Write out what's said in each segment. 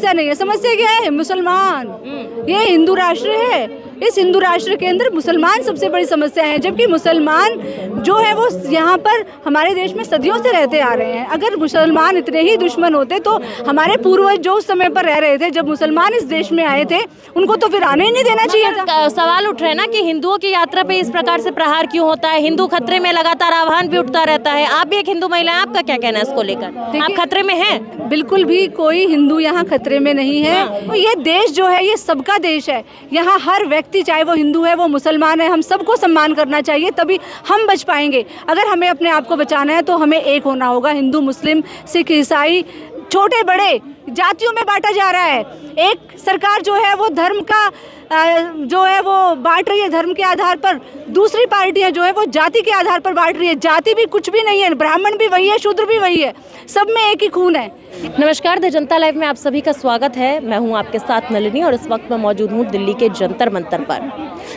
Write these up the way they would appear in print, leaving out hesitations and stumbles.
समस्या नहीं है। समस्या क्या है? मुसलमान। ये हिंदू राष्ट्र है, इस हिंदू राष्ट्र के अंदर मुसलमान सबसे बड़ी समस्या है, जबकि मुसलमान जो है वो यहाँ पर हमारे देश में सदियों से रहते आ रहे हैं। अगर मुसलमान इतने ही दुश्मन होते तो हमारे पूर्वज जो उस समय पर रह रहे थे, जब मुसलमान इस देश में आए थे, उनको तो फिर आने ही नहीं देना चाहिए था। सवाल उठ रहे हैं ना कि हिंदुओं की यात्रा पे इस प्रकार से प्रहार क्यों होता है, हिंदू खतरे में लगातार आह्वान भी उठता रहता है। आप भी एक हिंदू महिला हैं, आपका क्या कहना है इसको लेकर? आप खतरे में हैं? बिल्कुल भी कोई हिंदू यहाँ खतरे में नहीं है। ये देश जो है ये सबका देश है। यहाँ हर व्यक्ति, चाहे वो हिंदू है वो मुसलमान है, हम सबको सम्मान करना चाहिए, तभी हम बच पाएंगे। अगर हमें अपने आप को बचाना है तो हमें एक होना होगा। हिंदू, मुस्लिम, सिख, ईसाई, छोटे बड़े जातियों में बांटा जा रहा है। एक सरकार जो है वो धर्म का जो है वो बांट रही है धर्म के आधार पर, दूसरी पार्टियां जो है वो जाति के आधार पर बांट रही है। जाति भी कुछ भी नहीं है, ब्राह्मण भी वही है, शूद्र भी वही है, सब में एक ही खून है। नमस्कार, द जनता लाइव में आप सभी का स्वागत है। मैं हूं आपके साथ नलिनी और इस वक्त मैं मौजूद हूं दिल्ली के जंतर मंतर पर।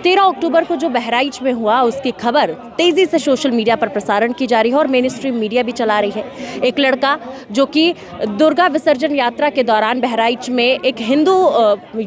13 अक्टूबर को जो बहराइच में हुआ उसकी खबर तेजी से सोशल मीडिया पर प्रसारण की जा रही है और मेन स्ट्रीम मीडिया भी चला रही है। एक लड़का जो कि दुर्गा विसर्जन यात्रा के दौरान बहराइच में एक हिंदू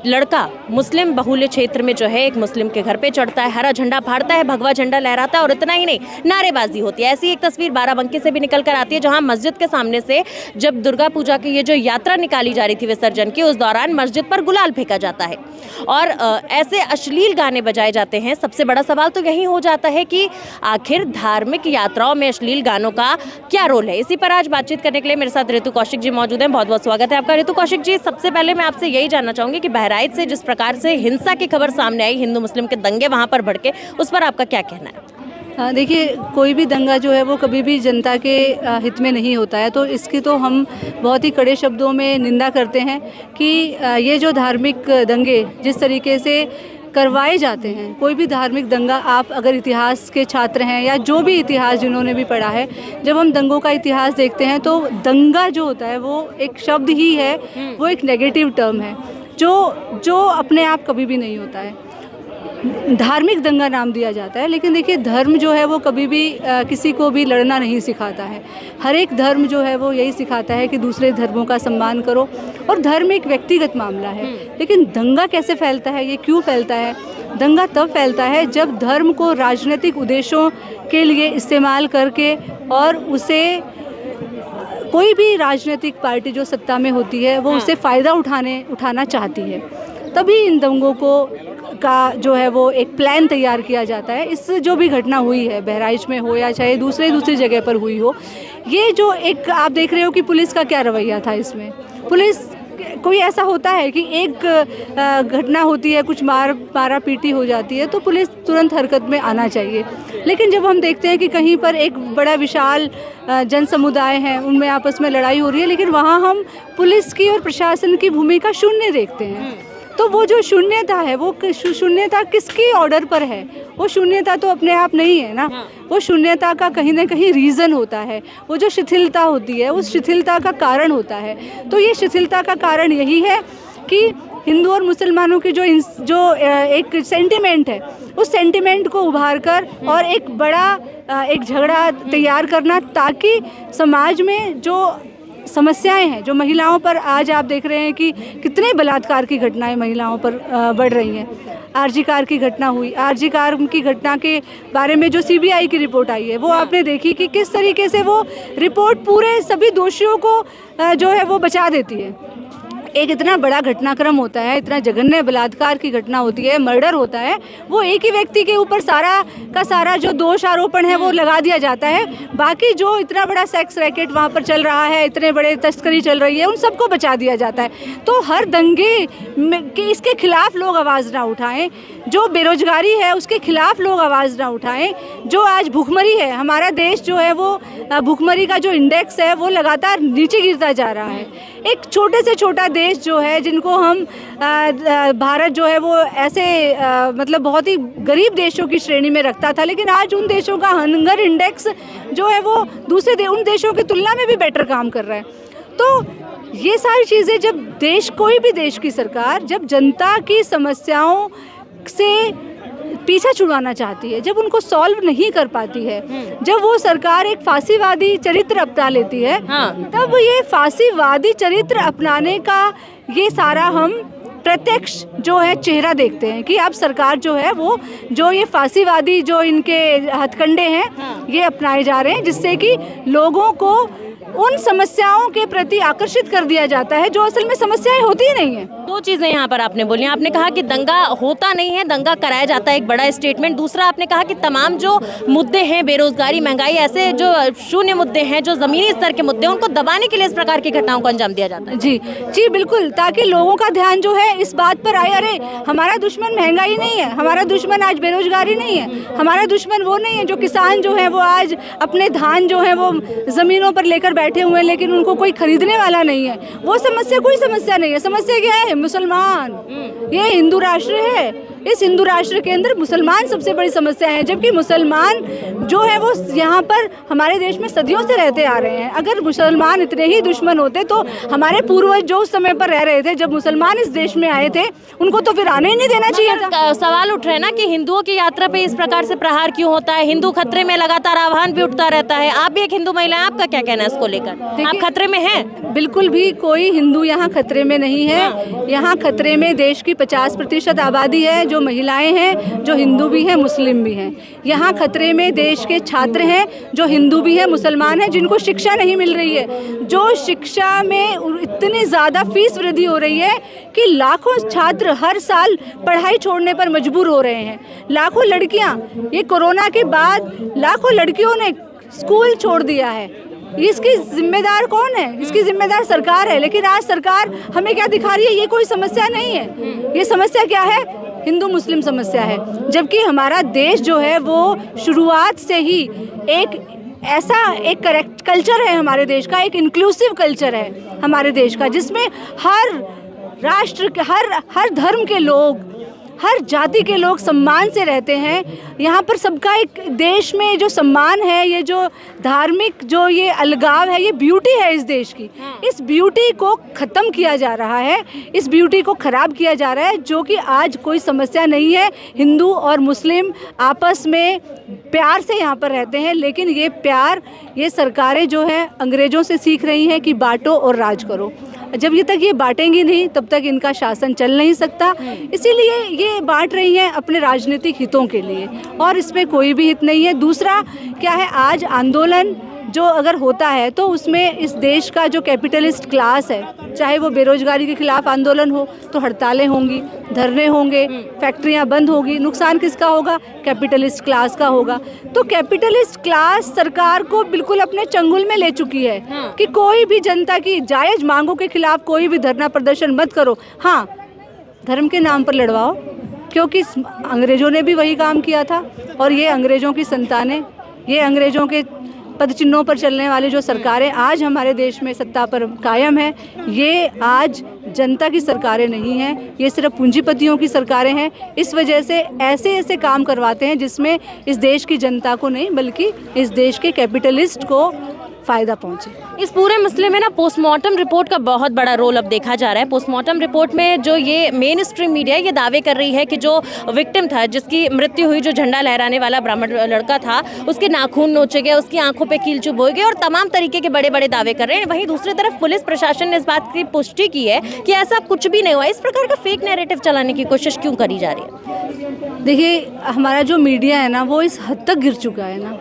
लड़का मुस्लिम बहुल्य क्षेत्र में जो है एक मुस्लिम के घर पे चढ़ता है, हरा झंडा फाड़ता है, भगवा झंडा लहराता है और इतना ही नहीं, नारेबाजी होती है। ऐसी एक तस्वीर बाराबंकी से भी निकल कर आती है, जहां मस्जिद के सामने से जब दुर्गा पूजा की ये जो यात्रा निकाली जा रही थी विसर्जन की, उस दौरान मस्जिद पर गुलाल फेंका जाता है और ऐसे अश्लील गाने बजाए जाते हैं। सबसे बड़ा सवाल तो यही हो जाता है कि आखिर धार्मिक यात्राओं में अश्लील गानों का क्या रोल है। इसी पर आज बातचीत करने के लिए मेरे साथ ऋतु कौशिक जी मौजूद हैं। बहुत बहुत स्वागत है आपका। ऋतु कौशिक जी, सबसे पहले मैं आपसे यही जानना चाहूंगी कि बहराइच से जिस प्रकार से हिंसा की खबर सामने आई, हिंदू मुस्लिम के दंगे वहां पर भड़के, उस पर आपका क्या कहना है? देखिए, कोई भी दंगा जो है वो कभी भी जनता के हित में नहीं होता है, तो इसकी तो हम बहुत ही कड़े शब्दों में निंदा करते हैं कि ये जो धार्मिक दंगे जिस तरीके से करवाए जाते हैं, कोई भी धार्मिक दंगा, आप अगर इतिहास के छात्र हैं या जो भी इतिहास जिन्होंने भी पढ़ा है, जब हम दंगों का इतिहास देखते हैं तो दंगा जो होता है वो एक शब्द ही है, वो एक नेगेटिव टर्म है जो अपने आप कभी भी नहीं होता है। धार्मिक दंगा नाम दिया जाता है, लेकिन देखिए धर्म जो है वो कभी भी किसी को भी लड़ना नहीं सिखाता है। हर एक धर्म जो है वो यही सिखाता है कि दूसरे धर्मों का सम्मान करो, और धर्म एक व्यक्तिगत मामला है। लेकिन दंगा कैसे फैलता है, ये क्यों फैलता है? दंगा तब फैलता है जब धर्म को राजनीतिक उद्देश्यों के लिए इस्तेमाल करके, और उसे कोई भी राजनीतिक पार्टी जो सत्ता में होती है वो उससे फ़ायदा उठाना चाहती है, तभी इन दंगों का जो है वो एक प्लान तैयार किया जाता है। इस जो भी घटना हुई है बहराइच में हो या चाहे दूसरी जगह पर हुई हो, ये जो एक आप देख रहे हो कि पुलिस का क्या रवैया था इसमें। पुलिस, कोई ऐसा होता है कि एक घटना होती है, कुछ मारा पीटी हो जाती है, तो पुलिस तुरंत हरकत में आना चाहिए। लेकिन जब हम देखते हैं कि कहीं पर एक बड़ा विशाल जन समुदाय है, उनमें आपस में लड़ाई हो रही है, लेकिन वहाँ हम पुलिस की और प्रशासन की भूमिका शून्य देखते हैं, तो वो जो शून्यता है, वो शून्यता किसकी ऑर्डर पर है? वो शून्यता तो अपने आप नहीं है ना, वो शून्यता का कहीं ना कहीं रीज़न होता है। वो जो शिथिलता होती है, उस शिथिलता का कारण होता है। तो ये शिथिलता का कारण यही है कि हिंदू और मुसलमानों की जो एक सेंटिमेंट है, उस सेंटिमेंट को उभार कर और एक बड़ा एक झगड़ा तैयार करना, ताकि समाज में जो समस्याएं हैं, जो महिलाओं पर आज आप देख रहे हैं कि कितने बलात्कार की घटनाएं महिलाओं पर बढ़ रही हैं। आरजी कार की घटना हुई, आरजी कार की घटना के बारे में जो सीबीआई की रिपोर्ट आई है, वो आपने देखी कि किस तरीके से वो रिपोर्ट पूरे सभी दोषियों को जो है वो बचा देती है। एक इतना बड़ा घटनाक्रम होता है, इतना जघन्य बलात्कार की घटना होती है, मर्डर होता है, वो एक ही व्यक्ति के ऊपर सारा का सारा जो दोष आरोपण है वो लगा दिया जाता है। बाकी जो इतना बड़ा सेक्स रैकेट वहाँ पर चल रहा है, इतने बड़े तस्करी चल रही है, उन सबको बचा दिया जाता है। तो हर दंगे कि इसके खिलाफ लोग आवाज़ ना उठाएं, जो बेरोजगारी है उसके खिलाफ लोग आवाज़ ना उठाएं, जो आज भूखमरी है, हमारा देश जो है वो भूखमरी का जो इंडेक्स है वो लगातार नीचे गिरता जा रहा है। एक छोटे से छोटा देश जो है, जिनको हम भारत जो है वो ऐसे मतलब बहुत ही गरीब देशों की श्रेणी में रखता था, लेकिन आज उन देशों का हंगर इंडेक्स जो है वो दूसरे उन देशों की तुलना में भी बेटर काम कर रहा है। तो ये सारी चीज़ें, जब कोई भी देश की सरकार जब जनता की समस्याओं से पीछा छुड़वाना चाहती है, जब उनको सॉल्व नहीं कर पाती है, जब वो सरकार एक फांसीवादी चरित्र अपना लेती है, तब ये फांसीवादी चरित्र अपनाने का ये सारा हम प्रत्यक्ष जो है चेहरा देखते हैं कि अब सरकार जो है वो जो ये फांसीवादी जो इनके हथकंडे हैं ये अपनाए जा रहे हैं, जिससे कि लोगों को उन समस्याओं के प्रति आकर्षित कर दिया जाता है जो असल में समस्याएं होती ही नहीं है। दो चीजें यहाँ पर आपने बोली। आपने कहा कि दंगा होता नहीं है, दंगा कराया जाता है, एक बड़ा स्टेटमेंट। दूसरा आपने कहा कि तमाम जो मुद्दे हैं, बेरोजगारी, महंगाई, ऐसे जो शून्य मुद्दे हैं, जो जमीनी स्तर के मुद्दे हैं, उनको दबाने के लिए इस प्रकार की घटनाओं को अंजाम दिया जाता है। जी जी बिल्कुल, ताकि लोगों का ध्यान जो है इस बात पर आए, अरे हमारा दुश्मन महंगाई नहीं है, हमारा दुश्मन आज बेरोजगारी नहीं है, हमारा दुश्मन वो नहीं है जो किसान जो है वो आज अपने धान जो है वो ज़मीनों पर लेकर बैठे हुए हैं लेकिन उनको कोई खरीदने वाला नहीं है। वो समस्या कोई समस्या नहीं है। समस्या क्या है? मुसलमान। ये हिंदू राष्ट्र है, इस हिंदू राष्ट्र के अंदर मुसलमान सबसे बड़ी समस्या है, जबकि मुसलमान जो है वो यहाँ पर हमारे देश में सदियों से रहते आ रहे हैं। अगर मुसलमान इतने ही दुश्मन होते तो हमारे पूर्वज जो उस समय पर रह रहे थे, जब मुसलमान इस देश में आए थे, उनको तो फिर आने ही नहीं देना चाहिए था। सवाल उठ रहे हैं ना कि हिंदुओं की यात्रा पे इस प्रकार से प्रहार क्यों होता है? हिंदू खतरे में लगातार आह्वान भी उठता रहता है। आप भी एक हिंदू महिला हैं, आपका क्या कहना है इसको लेकर? आप खतरे में हैं? बिल्कुल भी कोई हिंदू यहाँ खतरे में नहीं है। यहाँ खतरे में देश की 50% आबादी है जो महिलाएं हैं, जो हिंदू भी हैं, मुस्लिम भी हैं। यहाँ खतरे में देश के छात्र हैं जो हिंदू भी हैं, मुसलमान हैं, जिनको शिक्षा नहीं मिल रही है। जो शिक्षा में इतनी ज़्यादा फीस वृद्धि हो रही है कि लाखों छात्र हर साल पढ़ाई छोड़ने पर मजबूर हो रहे हैं। लाखों लड़कियाँ, ये कोरोना के बाद लाखों लड़कियों ने स्कूल छोड़ दिया है। इसकी जिम्मेदार कौन है? इसकी जिम्मेदार सरकार है। लेकिन आज सरकार हमें क्या दिखा रही है? ये कोई समस्या नहीं है। ये समस्या क्या है? हिंदू मुस्लिम समस्या है। जबकि हमारा देश जो है वो शुरुआत से ही एक करेक्ट कल्चर है हमारे देश का, एक इंक्लूसिव कल्चर है हमारे देश का, जिसमें हर राष्ट्र के हर धर्म के लोग, हर जाति के लोग सम्मान से रहते हैं। यहाँ पर सबका एक देश में जो सम्मान है, ये जो धार्मिक जो ये अलगाव है, ये ब्यूटी है इस देश की। इस ब्यूटी को ख़त्म किया जा रहा है, इस ब्यूटी को ख़राब किया जा रहा है, जो कि आज कोई समस्या नहीं है। हिंदू और मुस्लिम आपस में प्यार से यहाँ पर रहते हैं, लेकिन ये प्यार ये सरकारें जो हैं अंग्रेज़ों से सीख रही हैं कि बांटो और राज करो। जब ये तक ये बांटेंगी नहीं तब तक इनका शासन चल नहीं सकता। इसीलिए ये बांट रही हैं अपने राजनीतिक हितों के लिए, और इसमें कोई भी हित नहीं है। दूसरा क्या है, आज आंदोलन जो अगर होता है तो उसमें इस देश का जो कैपिटलिस्ट क्लास है, चाहे वो बेरोजगारी के खिलाफ आंदोलन हो तो हड़तालें होंगी, धरने होंगे, फैक्ट्रियां बंद होगी। नुकसान किसका होगा? कैपिटलिस्ट क्लास का होगा। तो कैपिटलिस्ट क्लास सरकार को बिल्कुल अपने चंगुल में ले चुकी है कि कोई भी जनता की जायज़ मांगों के खिलाफ कोई भी धरना प्रदर्शन मत करो। हाँ, धर्म के नाम पर लड़वाओ, क्योंकि अंग्रेज़ों ने भी वही काम किया था, और ये अंग्रेज़ों की संतानें, ये अंग्रेज़ों के पद चिन्हों पर चलने वाली जो सरकारें आज हमारे देश में सत्ता पर कायम है, ये आज जनता की सरकारें नहीं हैं, ये सिर्फ पूंजीपतियों की सरकारें हैं। इस वजह से ऐसे काम करवाते हैं जिसमें इस देश की जनता को नहीं बल्कि इस देश के कैपिटलिस्ट को फ़ायदा पहुंचे। इस पूरे मसले में ना पोस्टमार्टम रिपोर्ट का बहुत बड़ा रोल अब देखा जा रहा है। पोस्टमार्टम रिपोर्ट में जो ये मेन स्ट्रीम मीडिया ये दावे कर रही है कि जो विक्टिम था, जिसकी मृत्यु हुई, जो झंडा लहराने वाला ब्राह्मण लड़का था, उसके नाखून नोचे गए, उसकी आंखों पे कील चुभ हो गई, और तमाम तरीके के बड़े बड़े दावे कर रहे हैं। वहीं दूसरी तरफ पुलिस प्रशासन ने इस बात की पुष्टि की है कि ऐसा कुछ भी नहीं हुआ। इस प्रकार का फेक नैरेटिव चलाने की कोशिश क्यों करी जा रही है? देखिए, हमारा जो मीडिया है ना वो इस हद तक गिर चुका है ना,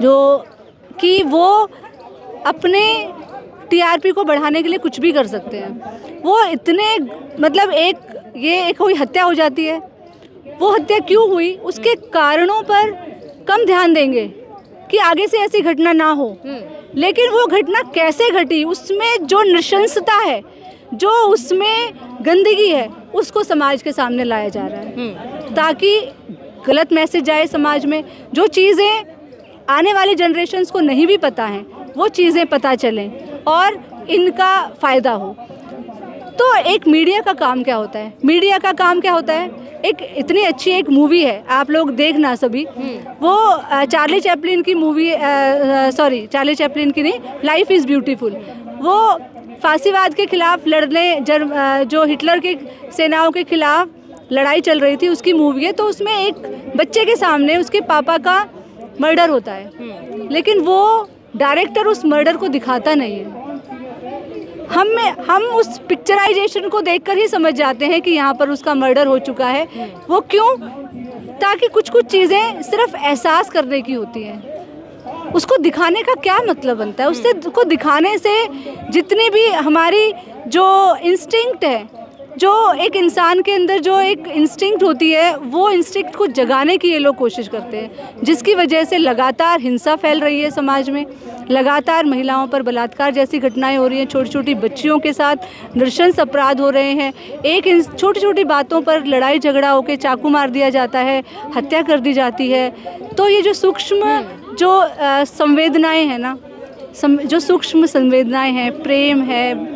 जो कि वो अपने टीआरपी को बढ़ाने के लिए कुछ भी कर सकते हैं। वो इतने मतलब एक कोई हत्या हो जाती है, वो हत्या क्यों हुई उसके कारणों पर कम ध्यान देंगे कि आगे से ऐसी घटना ना हो, लेकिन वो घटना कैसे घटी, उसमें जो नृशंसता है, जो उसमें गंदगी है, उसको समाज के सामने लाया जा रहा है ताकि गलत मैसेज जाए समाज में। जो चीज़ें आने वाली जनरेशन्स को नहीं भी पता हैं वो चीज़ें पता चलें और इनका फ़ायदा हो। तो एक मीडिया का काम क्या होता है? मीडिया का काम क्या होता है? एक इतनी अच्छी एक मूवी है, आप लोग देखना सभी, वो चार्ली चैपलिन की मूवी, सॉरी चार्ली चैपलिन की नहीं, लाइफ इज़ ब्यूटीफुल। वो फांसीवाद के खिलाफ लड़ने, जो हिटलर की सेनाओं के खिलाफ लड़ाई चल रही थी, उसकी मूवी है। तो उसमें एक बच्चे के सामने उसके पापा का मर्डर होता है, लेकिन वो डायरेक्टर उस मर्डर को दिखाता नहीं है। हम उस पिक्चराइजेशन को देखकर ही समझ जाते हैं कि यहाँ पर उसका मर्डर हो चुका है। वो क्यों? ताकि कुछ चीज़ें सिर्फ एहसास करने की होती हैं, उसको दिखाने का क्या मतलब बनता है? उसको दिखाने से जितनी भी हमारी जो इंस्टिंक्ट है, जो एक इंसान के अंदर जो एक इंस्टिंक्ट होती है, वो इंस्टिंक्ट को जगाने की ये लोग कोशिश करते हैं, जिसकी वजह से लगातार हिंसा फैल रही है समाज में, लगातार महिलाओं पर बलात्कार जैसी घटनाएं हो रही हैं, छोटी छोटी बच्चियों के साथ नृशंस अपराध हो रहे हैं, छोटी छोटी बातों पर लड़ाई झगड़ा होकर चाकू मार दिया जाता है, हत्या कर दी जाती है। तो ये जो सूक्ष्म जो संवेदनाएं हैं ना, जो सूक्ष्म संवेदनाएं हैं, प्रेम है,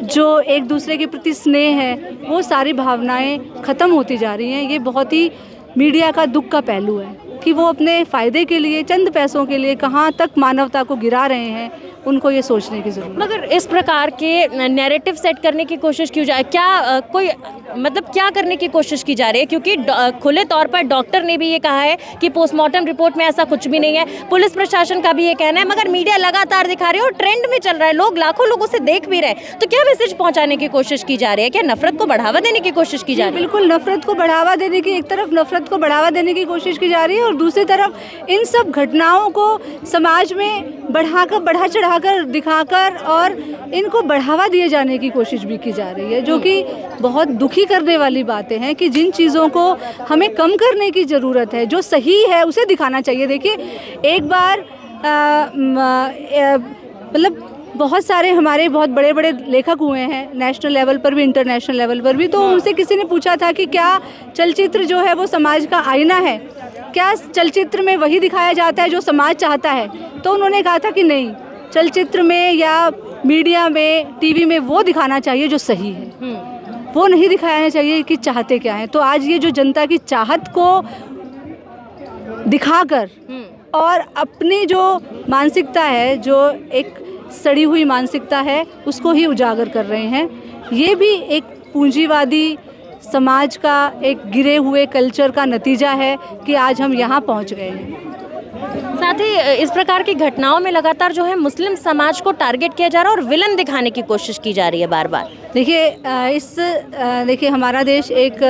जो एक दूसरे के प्रति स्नेह है, वो सारी भावनाएं ख़त्म होती जा रही हैं। ये बहुत ही मीडिया का दुख का पहलू है कि वो अपने फ़ायदे के लिए, चंद पैसों के लिए कहाँ तक मानवता को गिरा रहे हैं, उनको ये सोचने की ज़रूरत है। मगर इस प्रकार के नैरेटिव सेट करने की कोशिश क्यों जाए? क्या कोई मतलब क्या करने की कोशिश की जा रही है? क्योंकि खुले तौर पर डॉक्टर ने भी ये कहा है कि पोस्टमार्टम रिपोर्ट में ऐसा कुछ भी नहीं है, पुलिस प्रशासन का भी ये कहना है, मगर मीडिया लगातार दिखा रही है और ट्रेंड में चल रहा है, लोग लाखों लोग उसे देख भी रहे हैं। तो क्या मैसेज पहुंचाने की कोशिश की जा रही है? क्या नफरत को बढ़ावा देने की कोशिश की जा रही है? बिल्कुल, नफरत को बढ़ावा देने की, एक तरफ नफरत को बढ़ावा देने की कोशिश की जा रही है और दूसरी तरफ इन सब घटनाओं को समाज में बढ़ा चढ़ाकर दिखाकर और इनको बढ़ावा दिए जाने की कोशिश भी की जा रही है, जो कि बहुत दुखी करने वाली बातें हैं कि जिन चीज़ों को हमें कम करने की ज़रूरत है, जो सही है उसे दिखाना चाहिए। देखिए, एक बार मतलब बहुत सारे हमारे बहुत बड़े बड़े लेखक हुए हैं, नेशनल लेवल पर भी, इंटरनेशनल लेवल पर भी, तो उनसे किसी ने पूछा था कि क्या चलचित्र जो है वो समाज का आईना है? क्या चलचित्र में वही दिखाया जाता है जो समाज चाहता है? तो उन्होंने कहा था कि नहीं, चलचित्र में या मीडिया में, टीवी में वो दिखाना चाहिए जो सही है, वो नहीं दिखाना चाहिए कि चाहते क्या है। तो आज ये जो जनता की चाहत को दिखाकर और अपनी जो मानसिकता है, जो एक सड़ी हुई मानसिकता है, उसको ही उजागर कर रहे हैं। ये भी एक पूंजीवादी समाज का, एक गिरे हुए कल्चर का नतीजा है कि आज हम यहाँ पहुँच गए हैं। साथ ही इस प्रकार की घटनाओं में लगातार जो है मुस्लिम समाज को टारगेट किया जा रहा है और विलन दिखाने की कोशिश की जा रही है बार बार। देखिए, देखिए हमारा देश एक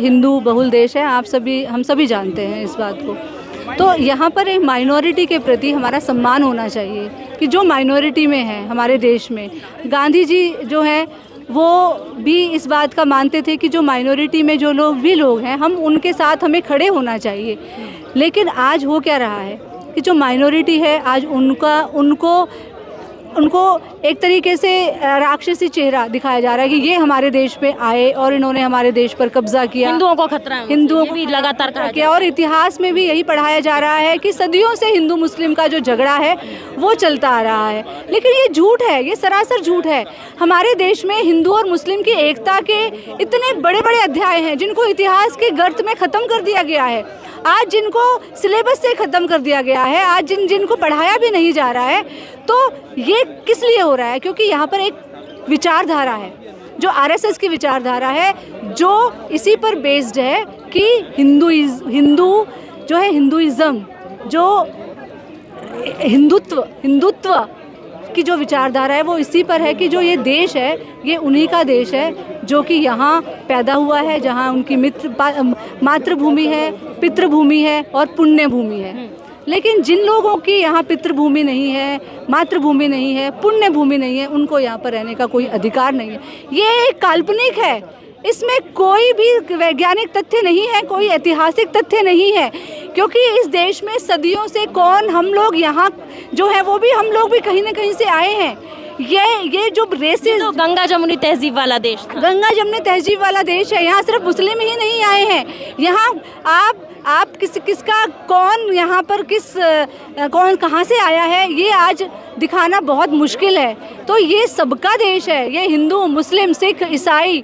हिंदू बहुल देश है, हम सभी जानते हैं इस बात को। तो यहाँ पर एक माइनॉरिटी के प्रति हमारा सम्मान होना चाहिए कि जो माइनॉरिटी में है हमारे देश में। गांधी जी जो हैं वो भी इस बात का मानते थे कि जो माइनॉरिटी में जो लोग हैं, हम उनके साथ हमें खड़े होना चाहिए। लेकिन आज हो क्या रहा है कि जो माइनॉरिटी है, आज उनको एक तरीके से राक्षसी चेहरा दिखाया जा रहा है कि ये हमारे देश पे आए और इन्होंने हमारे देश पर कब्जा किया, हिंदुओं को खतरा है, हिंदुओं को भी लगातार कहा किया। और इतिहास में भी यही पढ़ाया जा रहा है कि सदियों से हिंदू मुस्लिम का जो झगड़ा है वो चलता आ रहा है। लेकिन ये झूठ है, ये सरासर झूठ है। हमारे देश में हिंदू और मुस्लिम की एकता के इतने बड़े बड़े अध्याय हैं जिनको इतिहास के गर्त में ख़त्म कर दिया गया है, आज जिनको सिलेबस से ख़त्म कर दिया गया है, आज जिनको पढ़ाया भी नहीं जा रहा है। तो ये किस लिए हो रहा है? क्योंकि यहाँ पर एक विचारधारा है जो आरएसएस की विचारधारा है, जो इसी पर बेस्ड है कि हिंदू जो है, हिंदुइज़्म, जो हिंदुत्व की जो विचारधारा है वो इसी पर है कि जो ये देश है ये उन्हीं का देश है जो कि यहाँ पैदा हुआ है, जहाँ उनकी मातृभूमि है, पितृभूमि है और पुण्य भूमि है। लेकिन जिन लोगों की यहाँ पितृभूमि नहीं है, मातृभूमि नहीं है, पुण्य भूमि नहीं है, उनको यहाँ पर रहने का कोई अधिकार नहीं है। ये एक काल्पनिक है, इसमें कोई भी वैज्ञानिक तथ्य नहीं है, कोई ऐतिहासिक तथ्य नहीं है, क्योंकि इस देश में सदियों से हम लोग यहाँ जो है वो भी हम लोग भी कहीं ना कहीं से आए हैं। ये जो रेसेस, तो गंगा जमुनी तहजीब वाला देश था, गंगा जमुनी तहजीब वाला देश है। यहाँ सिर्फ मुस्लिम ही नहीं आए हैं, यहाँ आप किसका कौन यहाँ पर कौन कहाँ से आया है ये आज दिखाना बहुत मुश्किल है। तो ये सबका देश है, ये हिंदू, मुस्लिम, सिख, ईसाई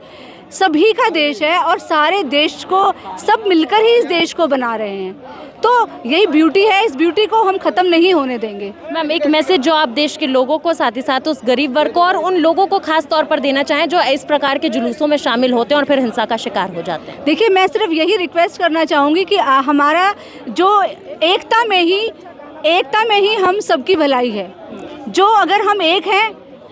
सभी का देश है और सारे देश को सब मिलकर ही इस देश को बना रहे हैं। तो यही ब्यूटी है, इस ब्यूटी को हम ख़त्म नहीं होने देंगे। मैम, एक मैसेज जो आप देश के लोगों को, साथ ही साथ उस गरीब वर्ग को और उन लोगों को खास तौर पर देना चाहें जो इस प्रकार के जुलूसों में शामिल होते हैं और फिर हिंसा का शिकार हो जाते हैं। देखिए, मैं सिर्फ यही रिक्वेस्ट करना चाहूँगी कि हमारा जो एकता में ही हम सबकी भलाई है। जो अगर हम एक हैं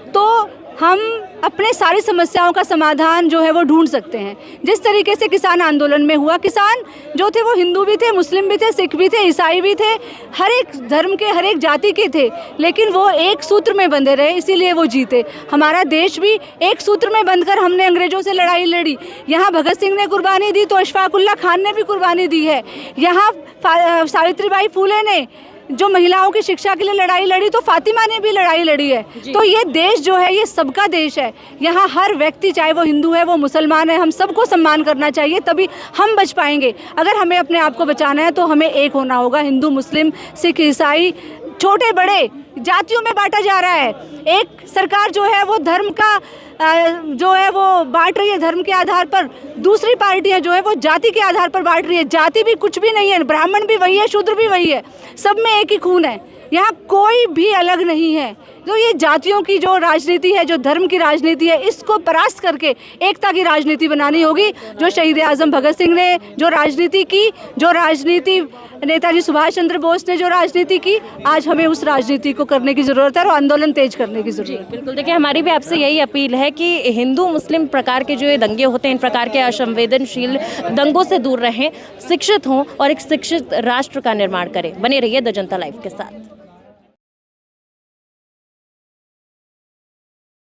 तो हम अपने सारी समस्याओं का समाधान जो है वो ढूंढ सकते हैं। जिस तरीके से किसान आंदोलन में हुआ, किसान जो थे वो हिंदू भी थे, मुस्लिम भी थे, सिख भी थे, ईसाई भी थे, हर एक धर्म के, हर एक जाति के थे, लेकिन वो एक सूत्र में बंधे रहे, इसीलिए वो जीते। हमारा देश भी एक सूत्र में बंधकर हमने अंग्रेज़ों से लड़ाई लड़ी। यहाँ भगत सिंह ने कुर्बानी दी तो अशफाकुल्ला खान ने भी कुर्बानी दी है। यहाँ सावित्रीबाई फूले ने जो महिलाओं की शिक्षा के लिए लड़ाई लड़ी तो फातिमा ने भी लड़ाई लड़ी है। तो ये देश जो है ये सबका देश है। यहाँ हर व्यक्ति, चाहे वो हिंदू है, वो मुसलमान है, हम सबको सम्मान करना चाहिए, तभी हम बच पाएंगे। अगर हमें अपने आप को बचाना है तो हमें एक होना होगा। हिंदू, मुस्लिम, सिख, ईसाई, छोटे बड़े जातियों में बांटा जा रहा है। एक सरकार जो है वो धर्म का जो है वो बांट रही है धर्म के आधार पर, दूसरी पार्टियां जो है वो जाति के आधार पर बांट रही है। जाति भी कुछ भी नहीं है, ब्राह्मण भी वही है, शूद्र भी वही है, सब में एक ही खून है, यहाँ कोई भी अलग नहीं है। तो ये जातियों की जो राजनीति है, जो धर्म की राजनीति है, इसको परास्त करके एकता की राजनीति बनानी होगी। जो शहीद आजम भगत सिंह ने जो राजनीति की, जो राजनीति नेताजी सुभाष चंद्र बोस ने जो राजनीति की, आज हमें उस राजनीति को करने की ज़रूरत है और आंदोलन तेज करने की ज़रूरत है। बिल्कुल, देखिए हमारी भी आपसे यही अपील है कि हिंदू मुस्लिम प्रकार के जो ये दंगे होते हैं, इन प्रकार के असंवेदनशील दंगों से दूर रहें, शिक्षित हों और एक शिक्षित राष्ट्र का निर्माण करें। बने रहिए द जनता लाइव के साथ।